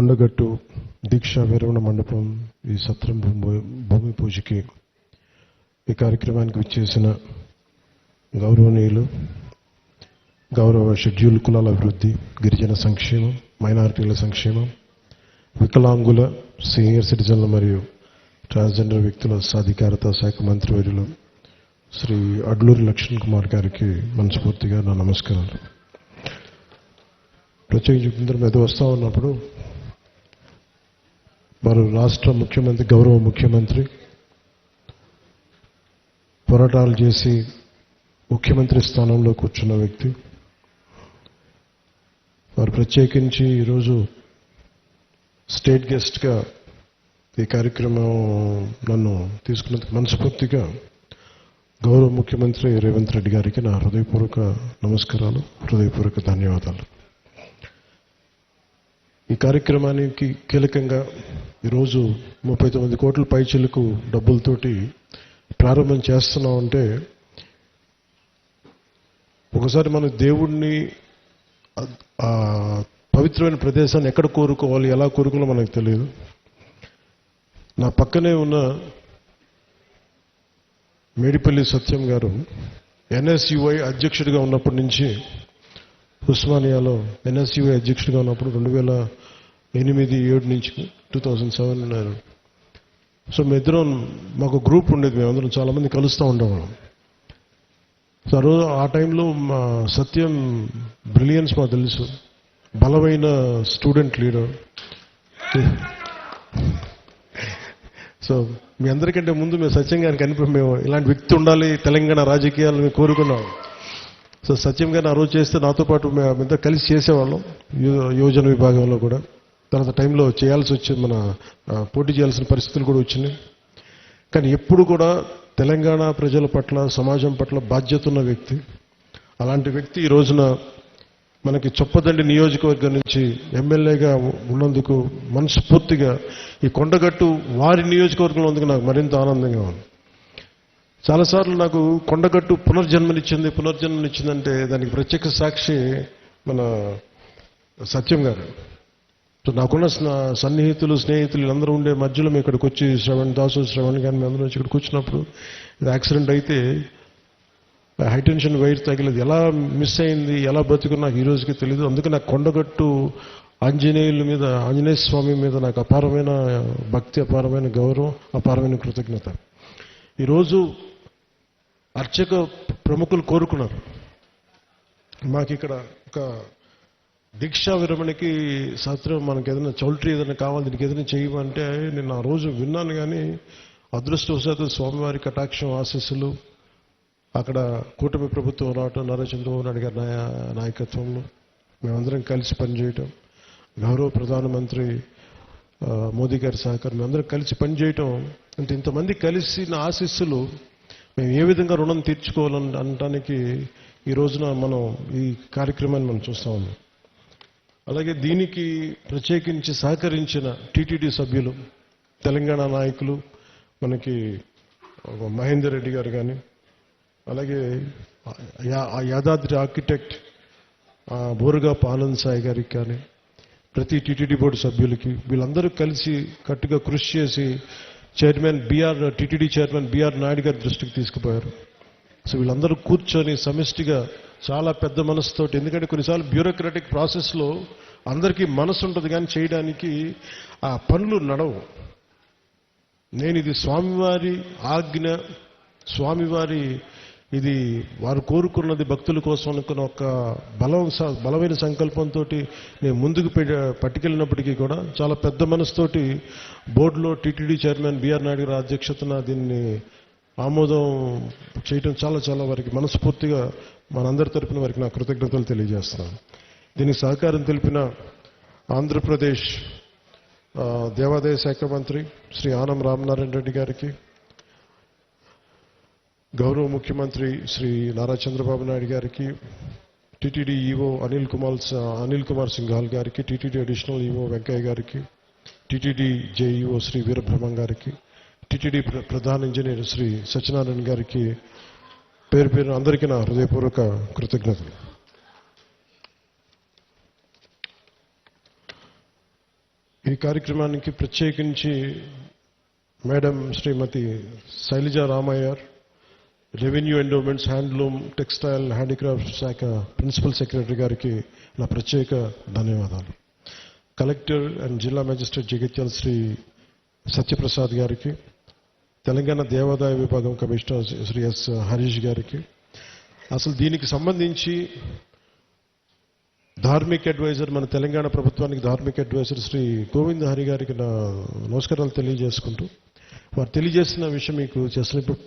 కొండగట్టు దీక్షా విరమణ మండపం ఈ సత్రం భూమి పూజకి ఈ కార్యక్రమానికి విచ్చేసిన గౌరవనీయులు గౌరవ షెడ్యూల్ కులాల అభివృద్ధి, గిరిజన సంక్షేమం, మైనారిటీల సంక్షేమం, వికలాంగుల, సీనియర్ సిటిజన్ల మరియు ట్రాన్స్జెండర్ వ్యక్తుల సాధికారత శాఖ మంత్రివర్యులు శ్రీ అడ్లూరి లక్ష్మణ్ కుమార్ గారికి మనస్ఫూర్తిగా నా నమస్కారాలు. ప్రత్యేకించి మీద వస్తూ ఉన్నప్పుడు వారు రాష్ట్ర ముఖ్యమంత్రి, గౌరవ ముఖ్యమంత్రి పోరాటాలు చేసి ముఖ్యమంత్రి స్థానంలో కూర్చున్న వ్యక్తి. వారు ప్రత్యేకించి ఈరోజు స్టేట్ గెస్ట్గా ఈ కార్యక్రమం నన్ను తీసుకున్నందుకు మనస్ఫూర్తిగా గౌరవ ముఖ్యమంత్రి రేవంత్ రెడ్డి గారికి నా హృదయపూర్వక నమస్కారాలు, హృదయపూర్వక ధన్యవాదాలు. ఈ కార్యక్రమానికి కీలకంగా ఈరోజు 39 కోట్ల పైచిలకు డబ్బులతోటి ప్రారంభం చేస్తున్నామంటే, ఒకసారి మన దేవుణ్ణి పవిత్రమైన ప్రదేశాన్ని ఎక్కడ కోరుకోవాలి, ఎలా కోరుకోవాలో మనకు తెలియదు. నా పక్కనే ఉన్న మేడిపల్లి సత్యం గారు ఎన్ఎస్యుఐ అధ్యక్షుడిగా ఉన్నప్పటి నుంచి, ఉస్మానియాలో ఎన్ఎస్యుఐ అధ్యక్షుడిగా ఉన్నప్పుడు 2008-7 నుంచి 2007 ఉన్నారు. సో మేమిద్దరం, మాకు గ్రూప్ ఉండేది, మేమందరం చాలామంది కలుస్తూ ఉండేవాళ్ళం. సో ఆ టైంలో మా సత్యం బ్రిలియన్స్ మాకు తెలుసు, బలమైన స్టూడెంట్ లీడర్. సో మీ అందరికంటే ముందు మేము సత్యం గారికి మేము ఇలాంటి వ్యక్తి ఉండాలి తెలంగాణ రాజకీయాలు మేము కోరుకున్నాం. సో సత్యం గారిని ఆ రోజు చేస్తే నాతో పాటు మేమంతా కలిసి చేసేవాళ్ళం యువజన విభాగంలో కూడా. తర్వాత టైంలో చేయాల్సి వచ్చింది, మన పోటీ చేయాల్సిన పరిస్థితులు కూడా వచ్చినాయి. కానీ ఎప్పుడు కూడా తెలంగాణ ప్రజల పట్ల, సమాజం పట్ల బాధ్యత ఉన్న వ్యక్తి. అలాంటి వ్యక్తి ఈ రోజున మనకి చొప్పదండి నియోజకవర్గం నుంచి ఎమ్మెల్యేగా ఉన్నందుకు మనస్ఫూర్తిగా ఈ కొండగట్టు వారి నియోజకవర్గంలో ఉన్నందుకు నాకు మరింత ఆనందంగా ఉంది. చాలాసార్లు నాకు కొండగట్టు పునర్జన్మనిచ్చిందంటే దానికి ప్రత్యక్ష సాక్షి మన సత్యం గారు. సో నాకున్న సన్నిహితులు, స్నేహితులు అందరూ ఉండే మధ్యలో మేము ఇక్కడికి వచ్చి శ్రవణ్ కానీ మేము అందరూ వచ్చి ఇక్కడికి వచ్చినప్పుడు ఇది యాక్సిడెంట్ అయితే హైటెన్షన్ వైర్ తగిలేదు, ఎలా మిస్ అయింది, ఎలా బతుకుని నాకు ఈ రోజుకి తెలియదు. అందుకే నాకు కొండగట్టు ఆంజనేయ స్వామి మీద నాకు అపారమైన భక్తి, అపారమైన గౌరవం, అపారమైన కృతజ్ఞత. ఈరోజు అర్చక ప్రముఖులు కోరుకున్నారు, మాకు ఇక్కడ ఒక దీక్షా విరమణకి సత్రం, మనకి ఏదైనా చౌల్ట్రీ ఏదైనా కావాలి, దీనికి ఏదైనా చేయమంటే నేను ఆ రోజు విన్నాను. కానీ అదృష్టవశాత్తు స్వామివారి కటాక్షం, ఆశీస్సులు, అక్కడ కూటమి ప్రభుత్వం రావటం, నారా చంద్రబాబు నాయుడు గారి నాయకత్వంలో మేమందరం కలిసి పనిచేయటం, గౌరవ ప్రధానమంత్రి మోదీ గారి సహకారం, మేమందరం కలిసి పనిచేయటం అంటే, ఇంతమంది కలిసి నా ఆశీస్సులు మేము ఏ విధంగా రుణం తీర్చుకోవాలని అనడానికి ఈ రోజున మనం ఈ కార్యక్రమాన్ని మనం చూస్తా ఉన్నాం. అలాగే దీనికి ప్రత్యేకించి సహకరించిన టీటీడీ సభ్యులు, తెలంగాణ నాయకులు, మనకి మహేందర్ రెడ్డి గారు కానీ, అలాగే యాదాద్రి ఆర్కిటెక్ట్ బోరుగాపు ఆనంద్ సాయి గారికి కానీ, ప్రతి టీటీడీ బోర్డు సభ్యులకి, వీళ్ళందరూ కలిసి కట్టుగా కృషి చేసి టీటీడీ చైర్మన్ బిఆర్ నాయుడు గారి దృష్టికి తీసుకుపోయారు. సో వీళ్ళందరూ కూర్చొని సమిష్టిగా చాలా పెద్ద మనసుతోటి, ఎందుకంటే కొన్నిసార్లు బ్యూరోక్రాటిక్ ప్రాసెస్లో అందరికీ మనసు ఉంటుంది కానీ చేయడానికి ఆ పనులు నడవు. నేను ఇది స్వామివారి ఆజ్ఞ, స్వామివారి ఇది వారు కోరుకున్నది భక్తుల కోసం అనుకున్న ఒక బలమైన సంకల్పంతో నేను ముందుకు పట్టుకెళ్ళినప్పటికీ కూడా చాలా పెద్ద మనసుతోటి బోర్డులో టీటీడీ చైర్మన్ బిఆర్ నాయుడు గారి అధ్యక్షతన దీన్ని ఆమోదం చేయటం చాలా వారికి మనస్ఫూర్తిగా మనందరి తరపున వారికి నా కృతజ్ఞతలు తెలియజేస్తున్నాను. దీనికి సహకారం తెలిపిన ఆంధ్రప్రదేశ్ దేవాదాయ శాఖ మంత్రి శ్రీ ఆనం రామనారాయణ రెడ్డి గారికి, గౌరవ ముఖ్యమంత్రి శ్రీ నారా చంద్రబాబు నాయుడు గారికి, టీటీడీ ఈవో అనిల్ కుమార్ సింఘాల్ గారికి, టీటీడీ అడిషనల్ ఈవో వెంకయ్య గారికి, టీటీడీ జేఈఓ శ్రీ వీరబ్రహ్మం గారికి, టీటీడీ ప్రధాన ఇంజనీర్ శ్రీ సత్యనారాయణ గారికి పేరు అందరికీ నా హృదయపూర్వక కృతజ్ఞతలు. ఈ కార్యక్రమానికి ప్రత్యేకించి madam Shrimati Shailaja Ramaiyer, revenue endowments, handloom, textile, handicraft శాఖ ప్రిన్సిపల్ సెక్రటరీ గారికి నా ప్రత్యేక ధన్యవాదాలు. కలెక్టర్ అండ్ జిల్లా మేజిస్ట్రేట్ జగిత్యాల శ్రీ సత్యప్రసాద్ గారికి, తెలంగాణ దేవాదాయ విభాగం కమిషనర్ శ్రీ ఎస్ హరీష్ గారికి, అసలు దీనికి సంబంధించి ధార్మిక్ అడ్వైజర్, మన తెలంగాణ ప్రభుత్వానికి ధార్మిక్ అడ్వైజర్ శ్రీ గోవింద్ హరి గారికి నా నమస్కారాలు తెలియజేసుకుంటూ, వారు తెలియజేసిన విషయం మీకు చేసినప్పుడు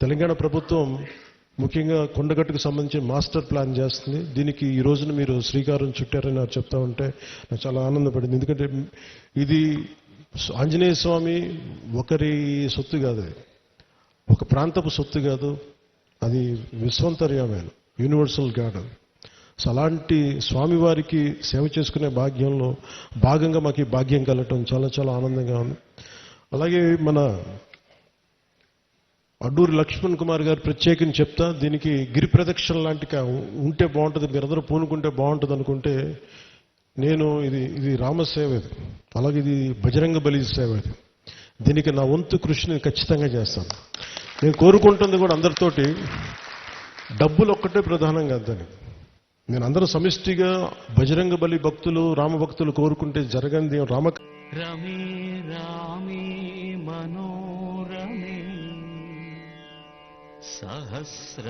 తెలంగాణ ప్రభుత్వం ముఖ్యంగా కొండగట్టుకు సంబంధించి మాస్టర్ ప్లాన్ చేస్తుంది. దీనికి ఈ రోజున మీరు శ్రీకారం చుట్టారని నాకు చెప్తా ఉంటే నాకు చాలా ఆనందపడింది. ఎందుకంటే ఇది ఆంజనేయ స్వామి ఒకరి సొత్తు కాదు, ఒక ప్రాంతపు సొత్తు కాదు, అది విశ్వంతర్యామైన యూనివర్సల్ గాడ్. సో అలాంటి స్వామివారికి సేవ చేసుకునే భాగ్యంలో భాగంగా మాకు ఈ భాగ్యం కలగటం చాలా చాలా ఆనందంగా ఉంది. అలాగే మన అడ్డూరి లక్ష్మణ్ కుమార్ గారు ప్రత్యేకించి చెప్తా, దీనికి గిరి ప్రదక్షిణ లాంటి ఉంటే బాగుంటుంది, మీరందరూ పూనుకుంటే బాగుంటుంది అనుకుంటే, నేను ఇది రామసేవ, ఇది అలాగే ఇది బజరంగ బలి సేవ, ఇది దీనికి నా వంతు కృషిని ఖచ్చితంగా చేస్తాను. నేను కోరుకుంటుంది కూడా అందరితోటి డబ్బులు ఒక్కటే ప్రధానం కాదని, నేను అందరూ సమిష్టిగా బజరంగ బలి భక్తులు, రామ భక్తులు కోరుకుంటే జరగంది రమే రామే మనోరమే సహస్ర